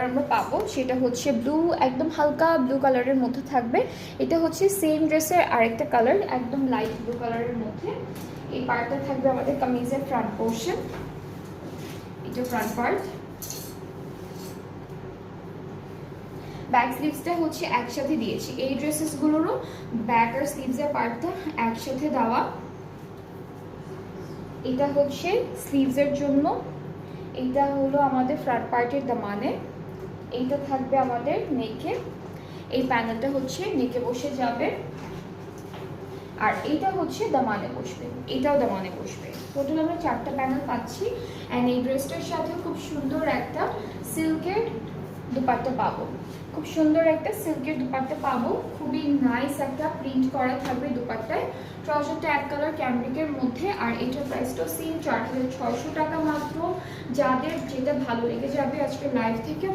আমরা পাবো সেটা হচ্ছে ব্লু, একদম হালকা ব্লু কালারের মধ্যে থাকবে। এটা হচ্ছে সেম ড্রেসের আরেকটা কালার, একদম লাইট ব্লু কালারের মধ্যে। এই পার্টটা থাকবে আমাদের কামিজের ফ্রন্ট পোর্শন, এটা ফ্রন্ট পার্ট। ব্যাক স্লিভসটা হচ্ছে একসাথে দিয়েছি, এই ড্রেসেসগুলোরও ব্যাক আর স্লিভসের পার্টটা একসাথে দেওয়া। এটা হচ্ছে স্লিভসের জন্য, এইটা হলো আমাদের ফ্রন্ট পার্টের দামানে, এইটা থাকবে আমাদের নেকে, এই প্যানেলটা হচ্ছে নেকে বসে যাবে, আর এইটা হচ্ছে দামানে বসবে, এটাও দামানে বসবে। টোটাল আমরা 4টা প্যানেল পাচ্ছি। অ্যান্ড এই ড্রেসটার সাথে খুব সুন্দর একটা সিল্কের দুপাট্টা পাবো, খুব সুন্দর একটা সিল্কের দুপাট্টা পাবো, খুবই নাইস একটা প্রিন্ট করা থাকবে দুপাট্টায়। ট্রাউজারটা এক কালার ক্যামব্রিকের মধ্যে, আর এটার প্রাইসটাও সেম 4600 টাকা মাত্র। যাদের যেটা ভালো লেগে যাবে আজকে লাইভ থেকে